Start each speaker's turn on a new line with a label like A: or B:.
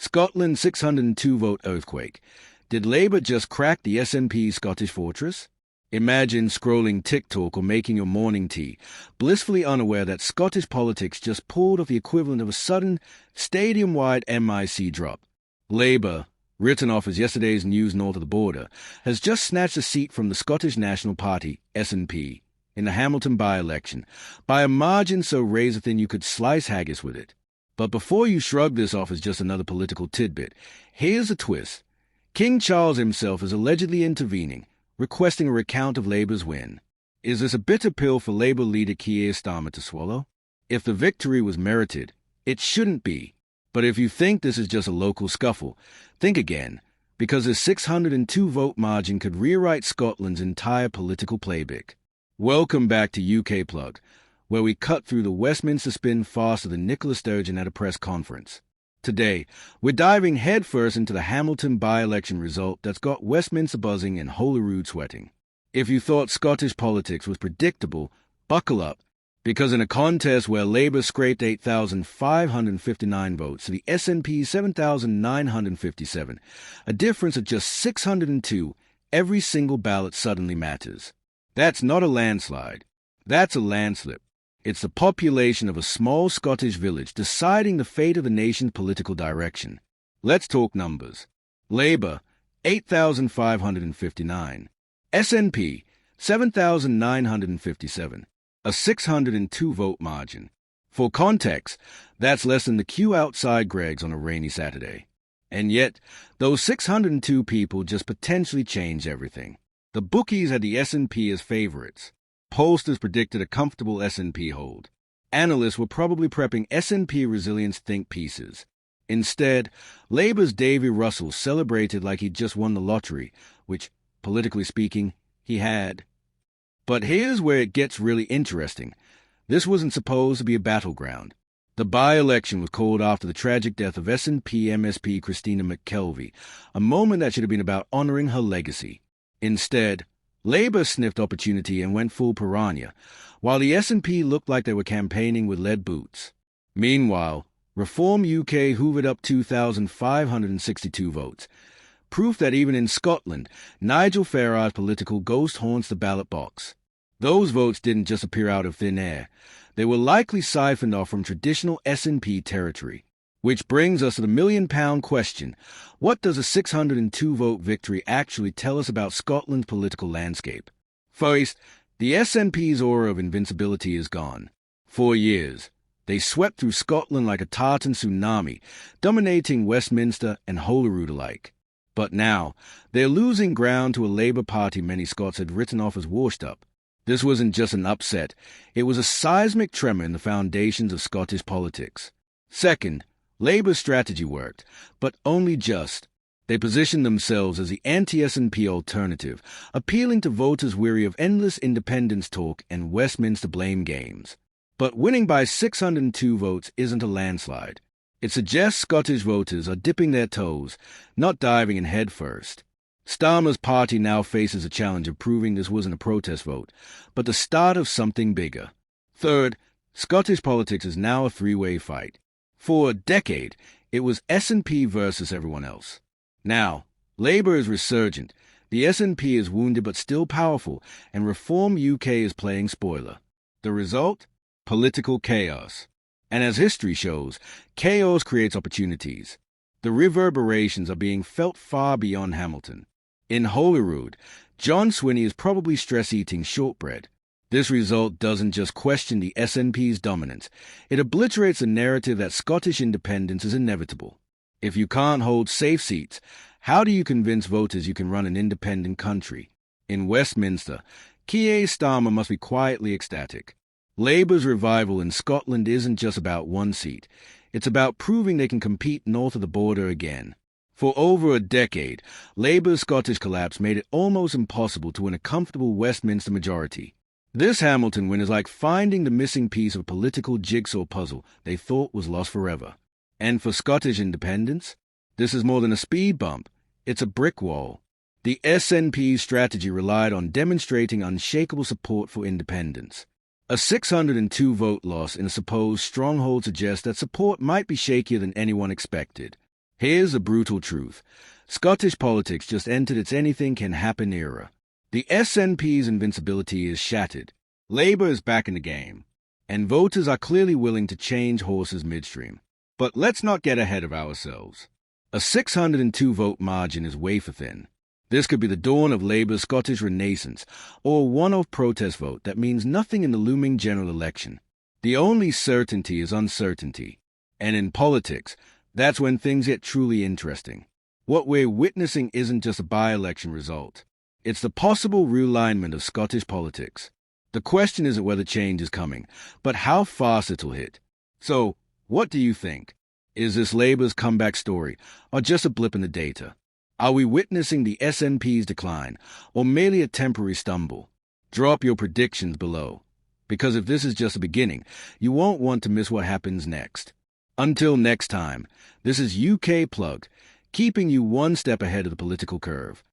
A: Scotland's 602-vote earthquake. Did Labour just crack the SNP's Scottish fortress? Imagine scrolling TikTok or making your morning tea, blissfully unaware that Scottish politics just pulled off the equivalent of a sudden, stadium-wide MIC drop. Labour, written off as yesterday's news north of the border, has just snatched a seat from the Scottish National Party, SNP, in the Hamilton by-election, by a margin so razor-thin you could slice haggis with it. But before you shrug this off as just another political tidbit, here's a twist. King Charles himself is allegedly intervening, requesting a recount of Labour's win. Is this a bitter pill for Labour leader Keir Starmer to swallow? If the victory was merited, it shouldn't be. But if you think this is just a local scuffle, think again, because this 602-vote margin could rewrite Scotland's entire political playbook. Welcome back to UK Plug, where we cut through the Westminster spin faster than Nicola Sturgeon at a press conference. Today, we're diving headfirst into the Hamilton by-election result that's got Westminster buzzing and Holyrood sweating. If you thought Scottish politics was predictable, buckle up, because in a contest where Labour scraped 8,559 votes to the SNP's 7,957, a difference of just 602, every single ballot suddenly matters. That's not a landslide. That's a landslip. It's the population of a small Scottish village deciding the fate of the nation's political direction. Let's talk numbers. Labour, 8,559. SNP, 7,957. A 602-vote margin. For context, that's less than the queue outside Greg's on a rainy Saturday. And yet, those 602 people just potentially changed everything. The bookies had the SNP as favourites. Pollsters predicted a comfortable SNP hold. Analysts were probably prepping SNP resilience think pieces. Instead, Labour's Davy Russell celebrated like he'd just won the lottery, which, politically speaking, he had. But here's where it gets really interesting. This wasn't supposed to be a battleground. The by-election was called after the tragic death of SNP MSP Christina McKelvey, a moment that should have been about honouring her legacy. Instead, Labour sniffed opportunity and went full piranha, while the SNP looked like they were campaigning with lead boots. Meanwhile, Reform UK hoovered up 2,562 votes, proof that even in Scotland, Nigel Farage's political ghost haunts the ballot box. Those votes didn't just appear out of thin air. They were likely siphoned off from traditional SNP territory. Which brings us to the million-pound question. What does a 602-vote victory actually tell us about Scotland's political landscape? First, the SNP's aura of invincibility is gone. For years, they swept through Scotland like a tartan tsunami, dominating Westminster and Holyrood alike. But now, they're losing ground to a Labour Party many Scots had written off as washed up. This wasn't just an upset. It was a seismic tremor in the foundations of Scottish politics. Second, Labour's strategy worked, but only just. They positioned themselves as the anti-SNP alternative, appealing to voters weary of endless independence talk and Westminster blame games. But winning by 602 votes isn't a landslide. It suggests Scottish voters are dipping their toes, not diving in head first. Starmer's party now faces a challenge of proving this wasn't a protest vote, but the start of something bigger. Third, Scottish politics is now a three-way fight. For a decade, it was SNP versus everyone else. Now, Labour is resurgent, the SNP is wounded but still powerful, and Reform UK is playing spoiler. The result? Political chaos. And as history shows, chaos creates opportunities. The reverberations are being felt far beyond Hamilton. In Holyrood, John Swinney is probably stress-eating shortbread. This result doesn't just question the SNP's dominance, it obliterates the narrative that Scottish independence is inevitable. If you can't hold safe seats, how do you convince voters you can run an independent country? In Westminster, Keir Starmer must be quietly ecstatic. Labour's revival in Scotland isn't just about one seat. It's about proving they can compete north of the border again. For over a decade, Labour's Scottish collapse made it almost impossible to win a comfortable Westminster majority. This Hamilton win is like finding the missing piece of a political jigsaw puzzle they thought was lost forever. And for Scottish independence, this is more than a speed bump. It's a brick wall. The SNP's strategy relied on demonstrating unshakable support for independence. A 602-vote loss in a supposed stronghold suggests that support might be shakier than anyone expected. Here's the brutal truth. Scottish politics just entered its anything-can-happen era. The SNP's invincibility is shattered. Labour is back in the game, and voters are clearly willing to change horses midstream. But let's not get ahead of ourselves. A 602-vote margin is wafer thin. This could be the dawn of Labour's Scottish renaissance, or a one-off protest vote that means nothing in the looming general election. The only certainty is uncertainty. And in politics, that's when things get truly interesting. What we're witnessing isn't just a by-election result. It's the possible realignment of Scottish politics. The question isn't whether change is coming, but how fast it'll hit. So, what do you think? Is this Labour's comeback story, or just a blip in the data? Are we witnessing the SNP's decline, or merely a temporary stumble? Drop your predictions below, because if this is just the beginning, you won't want to miss what happens next. Until next time, this is UK Plugged, keeping you one step ahead of the political curve.